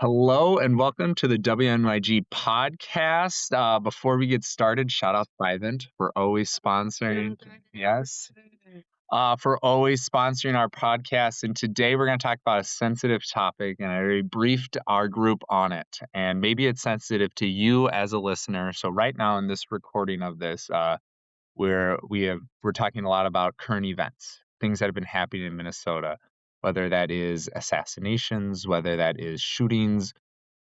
Hello and welcome to the WNYG podcast. Before we get started, shout out to Vivint for always sponsoring. Yes. For always sponsoring our podcast. And today we're going to talk about a sensitive topic, and I already briefed our group on it. And maybe it's sensitive to you as a listener. So right now in this recording of this, we're talking a lot about current events, things that have been happening in Minnesota, whether that is assassinations, whether that is shootings,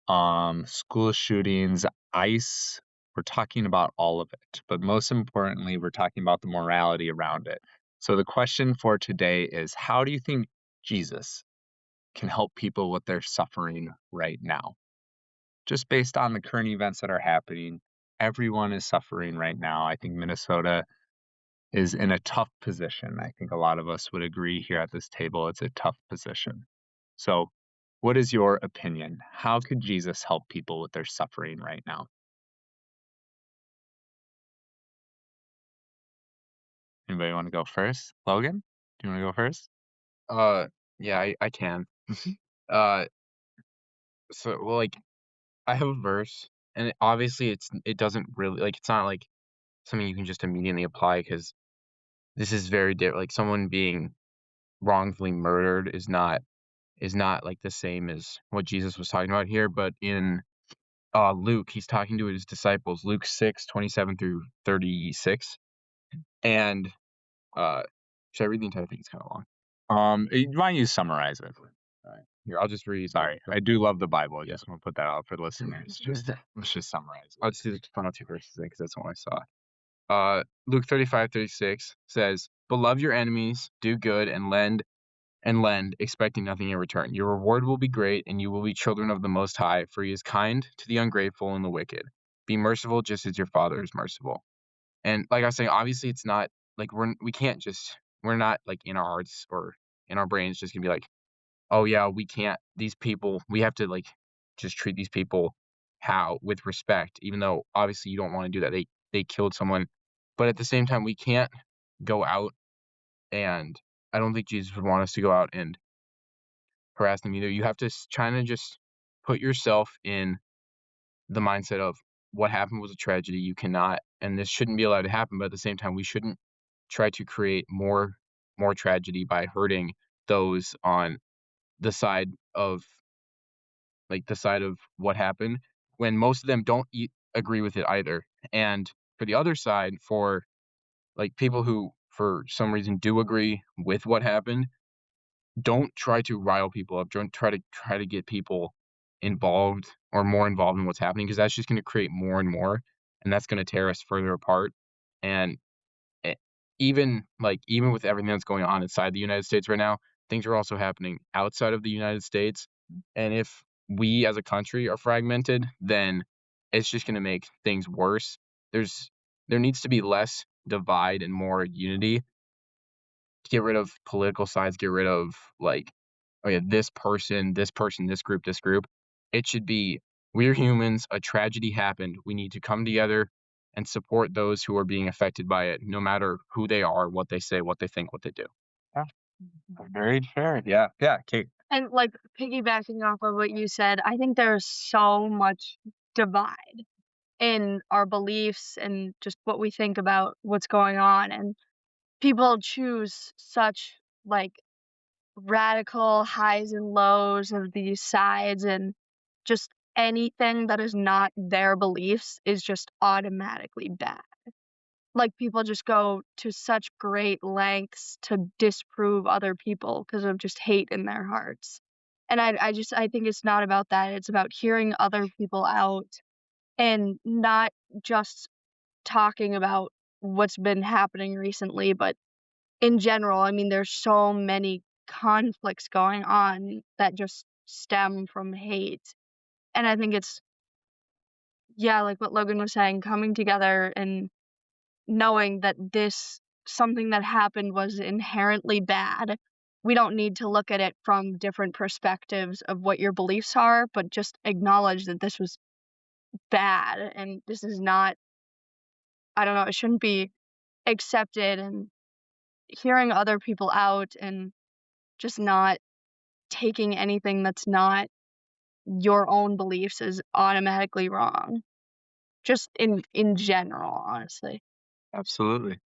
school shootings, ICE. We're talking about all of it, but most importantly, we're talking about the morality around it. So the question for today is, how do you think Jesus can help people with their suffering right now? Just based on the current events that are happening, everyone is suffering right now. I think Minnesota is in a tough position. I think a lot of us would agree here at this table, it's a tough position. So, what is your opinion? How could Jesus help people with their suffering right now? Anybody want to go first? Logan, do you want to go first? Uh, yeah, I can. Uh, like, I have a verse, and obviously it doesn't really it's not like something you can just immediately apply because this is very different. Like someone being wrongfully murdered is not like the same as what Jesus was talking about here. But in Luke, he's talking to his disciples, Luke 6:27 through 36, and should I read the entire thing? It's kind of long. Why don't you summarize it? All right, here I'll just read. Sorry, I do love the Bible. I just want to put that out for the listeners. Let's just summarize it. I'll just do the final two verses because that's the one I saw. Luke 35:36 says, "But love your enemies, do good, and lend, expecting nothing in return. Your reward will be great, and you will be children of the Most High, for He is kind to the ungrateful and the wicked. Be merciful, just as your Father is merciful." And like I was saying, obviously, it's not like we're not like in our hearts or in our brains just gonna be like, oh yeah, we can't. These people, we have to like just treat these people with respect, even though obviously you don't want to do that. They killed someone, but at the same time, we can't go out and I don't think Jesus would want us to go out and harass them either. You have to try to just put yourself in the mindset of what happened was a tragedy. You cannot, and this shouldn't be allowed to happen. But at the same time, we shouldn't try to create more tragedy by hurting those on the side of what happened when most of them don't agree with it either. And for the other side, for like people who for some reason do agree with what happened, don't try to rile people up. Don't try to get people involved or more involved in what's happening because that's just going to create more and more, and that's going to tear us further apart. And eh, even with everything that's going on inside the United States right now, things are also happening outside of the United States. And if we as a country are fragmented, then it's just going to make things worse. There needs to be less divide and more unity. Get rid of political sides, get rid of like, oh yeah, this person, this person, this group, this group. It should be we're humans, a tragedy happened. We need to come together and support those who are being affected by it, no matter who they are, what they say, what they think, what they do. Yeah, very fair. Yeah, Kate. And like piggybacking off of what you said, I think there's so much divide in our beliefs and just what we think about what's going on. And people choose such like radical highs and lows of these sides, and just anything that is not their beliefs is just automatically bad. Like people just go to such great lengths to disprove other people because of just hate in their hearts. And I think it's not about that. It's about hearing other people out and not just talking about what's been happening recently, but in general. I mean, there's so many conflicts going on that just stem from hate. And I think it's, yeah, like what Logan was saying, coming together and knowing that something that happened was inherently bad. We don't need to look at it from different perspectives of what your beliefs are, but just acknowledge that this was bad and this is not, I don't know, it shouldn't be accepted, and hearing other people out and just not taking anything that's not your own beliefs is automatically wrong. Just in general, honestly. Absolutely.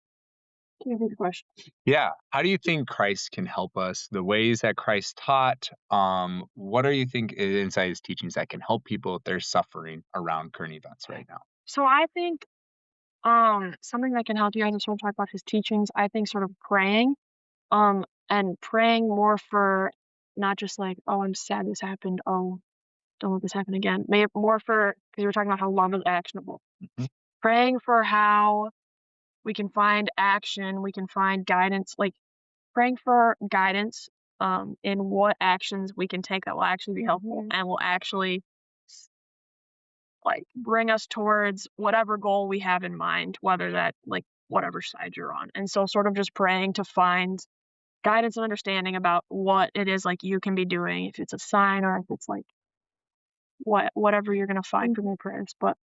Can you repeat the question? Yeah. How do you think Christ can help us? The ways that Christ taught, what do you think is inside his teachings that can help people if they're suffering around current events right now? So I think something that can help you guys sort of talk about his teachings, I think sort of praying. And praying more for not just like, oh, I'm sad this happened, oh, don't let this happen again. More for, because we were talking about how love is actionable. Mhm. Praying for how we can find action, we can find guidance, like praying for guidance in what actions we can take that will actually be helpful and will actually like bring us towards whatever goal we have in mind, whether that like whatever side you're on. And so sort of just praying to find guidance and understanding about what it is like you can be doing, if it's a sign or if it's like whatever you're gonna find from your prayers, but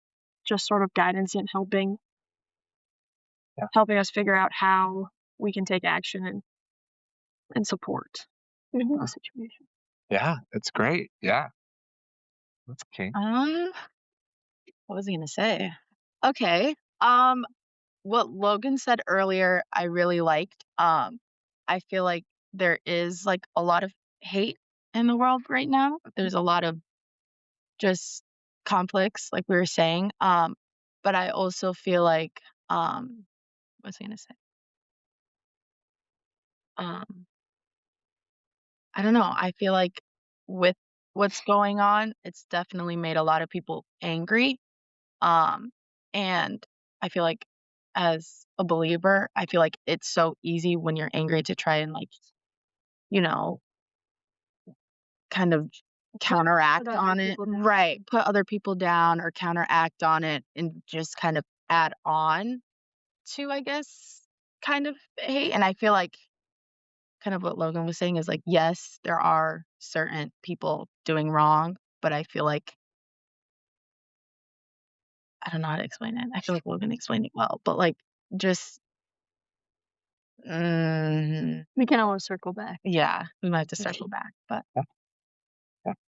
just sort of guidance and helping us figure out how we can take action and support the situation. Yeah, that's great. Yeah. That's okay. What was I gonna say? Okay. What Logan said earlier, I really liked. I feel like there is like a lot of hate in the world right now. There's a lot of just conflicts, like we were saying. But I also feel like, what was I gonna say? I don't know. I feel like with what's going on, it's definitely made a lot of people angry. And I feel like as a believer, I feel like it's so easy when you're angry to try and like, you know, kind of counteract other on it. people down. Right. Put other people down or counteract on it and just kind of add on to, I guess, kind of hate. And I feel like kind of what Logan was saying is like, yes, there are certain people doing wrong, but I feel like I don't know how to explain it. I feel like Logan explained it well, but like just We can almost circle back. yeah, we might have to circle back, but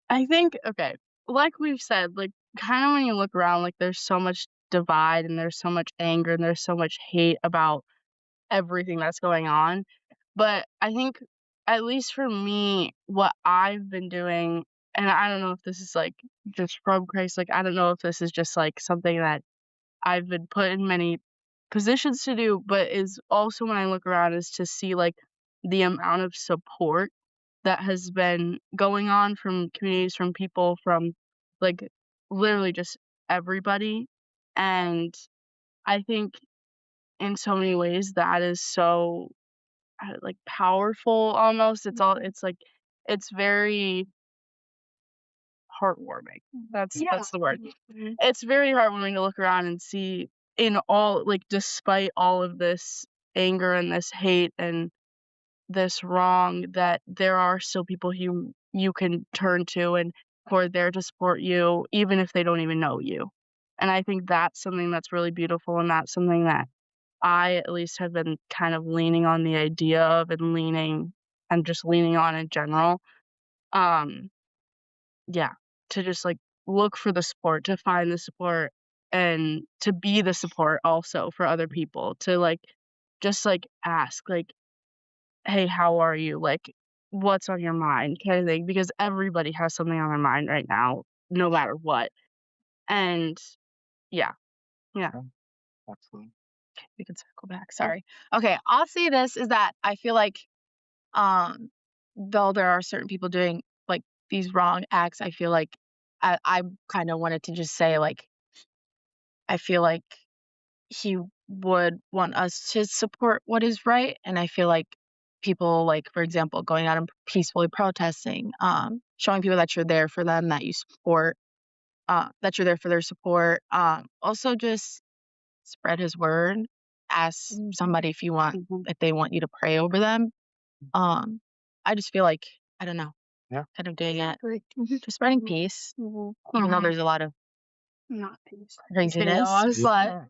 I think, okay, like we've said, like kind of when you look around, like there's so much divide and there's so much anger and there's so much hate about everything that's going on. But I think, at least for me, what I've been doing, and I don't know if this is like just from Christ, like I don't know if this is just like something that I've been put in many positions to do, but is also when I look around is to see like the amount of support that has been going on from communities, from people, from like literally just everybody. And I think in so many ways that is so like powerful almost. It's like it's very heartwarming. That's the word. It's very heartwarming to look around and see in all like despite all of this anger and this hate and this wrong that there are still people who you can turn to and who are there to support you even if they don't even know you. And I think that's something that's really beautiful and that's something that I at least have been kind of leaning on the idea of and just leaning on in general. Yeah, to just like look for the support, to find the support and to be the support also for other people, to like just like ask like, hey, how are you? Like, what's on your mind kind of thing, because everybody has something on their mind right now, no matter what. And yeah. Absolutely. we can circle back. Sorry. Okay, I'll say this is that I feel like though there are certain people doing like these wrong acts, I feel like I kind of wanted to just say like I feel like he would want us to support what is right, and I feel like people like, for example, going out and peacefully protesting, showing people that you're there for them, that you support, that you're there for their support. Also just spread his word. Ask somebody if you want, if they want you to pray over them. I just feel like, I don't know, kind of doing it, just spreading peace, even though there's a lot of Not peace. craziness, Chaos. but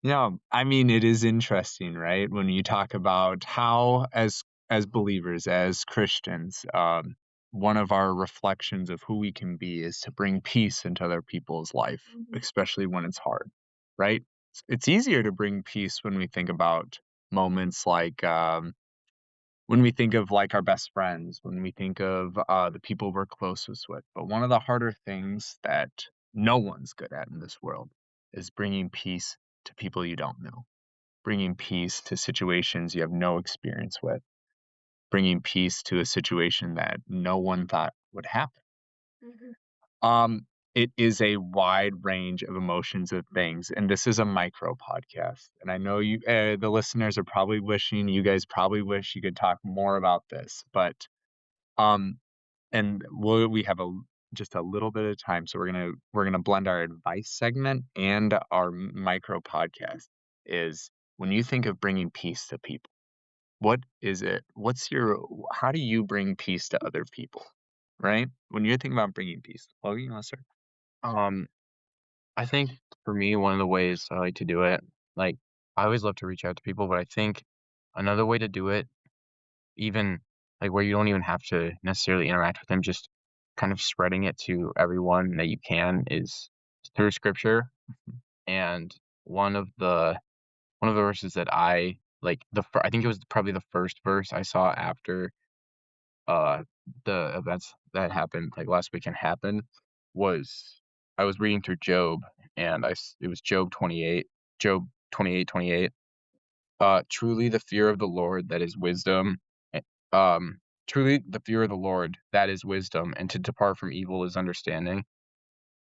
Yeah, I mean, it is interesting, right? When you talk about how, as believers, as Christians, one of our reflections of who we can be is to bring peace into other people's life, especially when it's hard, right? It's easier to bring peace when we think about moments like when we think of like our best friends, when we think of the people we're closest with. But one of the harder things that no one's good at in this world is bringing peace to people you don't know, bringing peace to situations you have no experience with, bringing peace to a situation that no one thought would happen. It is a wide range of emotions of things, and this is a micro podcast. And I know you, the listeners, are probably wishing you guys probably wish you could talk more about this, but and we have just a little bit of time, so we're gonna blend our advice segment and our micro podcast. Is when you think of bringing peace to people, what is it? How do you bring peace to other people? Right? When you're thinking about bringing peace, Logan, you want to start? I think for me, one of the ways I like to do it, like I always love to reach out to people, but I think another way to do it, even like where you don't even have to necessarily interact with them, just kind of spreading it to everyone that you can, is through scripture. And one of the verses that I like, I think it was probably the first verse I saw after uh the events that happened like last weekend happened, was I was reading through Job, and it was Job 28:28. Truly the fear of the Lord, that is wisdom. eh, Truly the fear of the Lord, that is wisdom, and to depart from evil is understanding.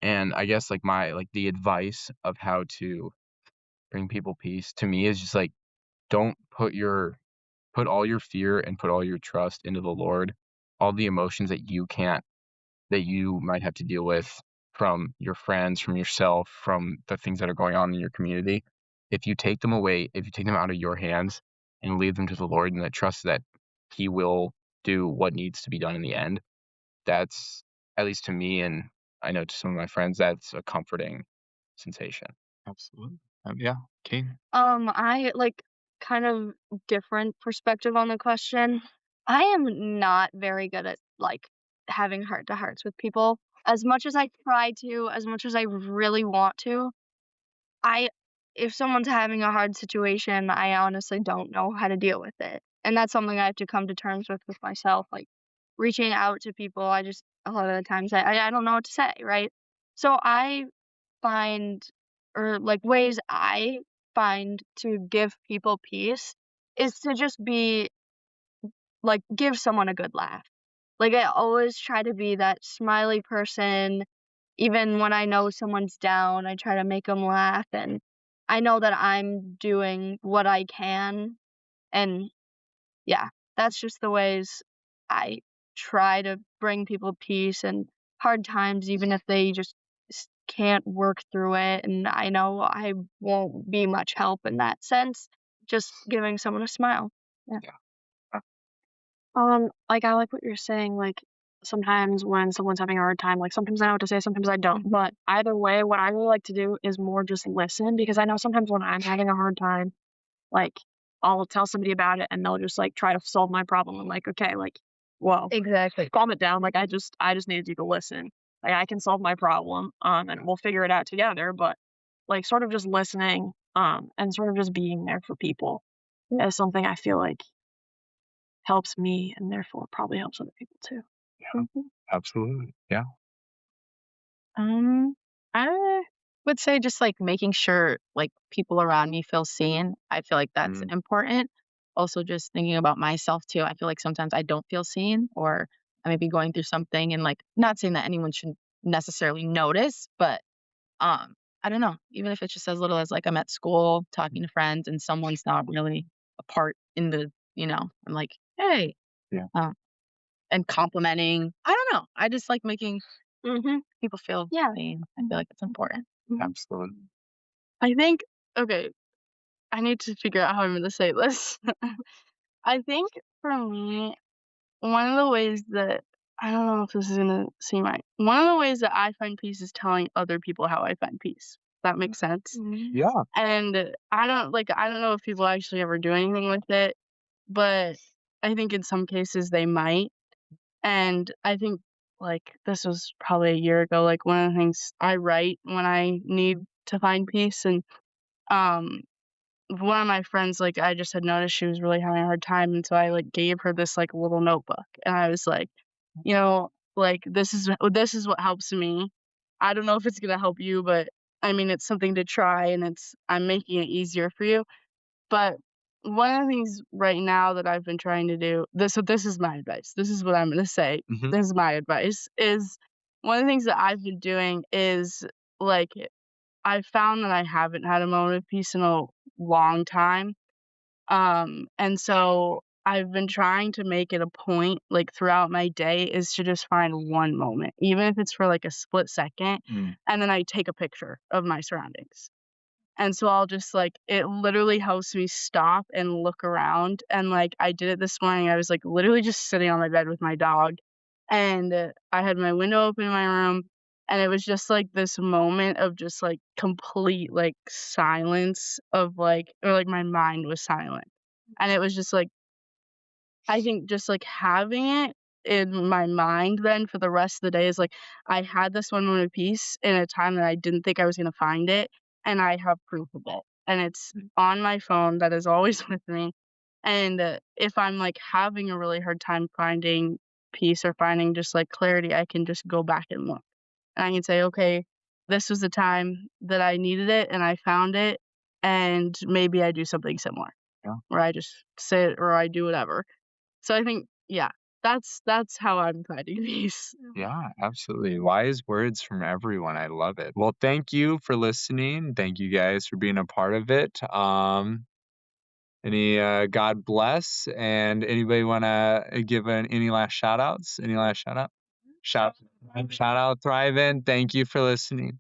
And I guess like the advice of how to bring people peace to me is just like, don't put all your fear and put all your trust into the Lord. All the emotions that you might have to deal with from your friends, from yourself, from the things that are going on in your community, if you take them out of your hands and leave them to the Lord, and that trust that He will do what needs to be done in the end, that's, at least to me, and I know to some of my friends, that's a comforting sensation. Absolutely. Yeah, Kate. I like kind of different perspective on the question. I am not very good at like having heart to hearts with people. As much as I try to, as much as I really want to, I if someone's having a hard situation, I honestly don't know how to deal with it. And that's something I have to come to terms with myself. Like reaching out to people, I just a lot of the times I don't know what to say, right? So I find or like ways I find to give people peace is to just be like give someone a good laugh. Like I always try to be that smiley person. Even when I know someone's down, I try to make them laugh, and I know that I'm doing what I can. And yeah, that's just the ways I try to bring people peace and hard times, even if they just can't work through it. And I know I won't be much help in that sense. Just giving someone a smile. Yeah. Like I like what you're saying, like sometimes when someone's having a hard time, like sometimes I know what to say, sometimes I don't. But either way, what I really like to do is more just listen, because I know sometimes when I'm having a hard time, like I'll tell somebody about it and they'll just like try to solve my problem. I'm like, okay, like, well, Exactly. calm it down. Like I just needed you to listen. Like I can solve my problem, and we'll figure it out together. But like sort of just listening, and sort of just being there for people is something I feel like helps me, and therefore probably helps other people too. Absolutely. Yeah. I would say just like making sure like people around me feel seen. I feel like that's important. Also, just thinking about myself too. I feel like sometimes I don't feel seen, or I may be going through something, and like not saying that anyone should necessarily notice, but I don't know. Even if it's just as little as like I'm at school talking to friends and someone's not really a part in the, I'm like, hey, Yeah. and complimenting. I don't know. I just like making people feel Yeah. seen. I feel like it's important. Absolutely. I think, okay, I need to figure out how I'm going to say this. I think for me, one of the ways that, I don't know if this is going to seem right. One of the ways that I find peace is telling other people how I find peace. That makes sense. Yeah. And I don't know if people actually ever do anything with it, but I think in some cases they might. And I think, like, this was probably a year ago, like, one of the things I write when I need to find peace, and, um, one of my friends, like, I just had noticed she was really having a hard time, and so I, like, gave her this, like, little notebook, and I was like, you know, like, this is what helps me. I don't know if it's gonna help you, but, I mean, it's something to try, and I'm making it easier for you. But one of the things right now that I've been trying to do, this is my advice. This is what I'm gonna say. Mhm. This is my advice, is one of the things that I've been doing is, like, I found that I haven't had a moment of peace in a long time. And so I've been trying to make it a point, like, throughout my day is to just find one moment, even if it's for, like, a split second, Mm. and then I take a picture of my surroundings. And so I'll just, like, it literally helps me stop and look around, and, like, I did it this morning. I was, like, literally just sitting on my bed with my dog, and, I had my window open in my room, and it was just, like, this moment of just, like, complete, like, silence of, like, or, like, my mind was silent. And it was just, like, I think just, like, having it in my mind then for the rest of the day is, like, I had this one moment of peace in a time that I didn't think I was gonna find it, and I have proof of it. And it's on my phone that is always with me. And, if I'm, like, having a really hard time finding peace or finding just, like, clarity, I can just go back and look. And I can say, "Okay, this was the time that I needed it, and I found it, and maybe I do something similar." Yeah. Or I just sit or I do whatever. So I think, yeah, that's how I'm finding peace. Yeah, absolutely. Wise words from everyone. I love it. Well, thank you for listening. Thank you guys for being a part of it. God bless. And anybody want to give any last shout outs? Any last shout out? Shout out Thriven. Thank you for listening.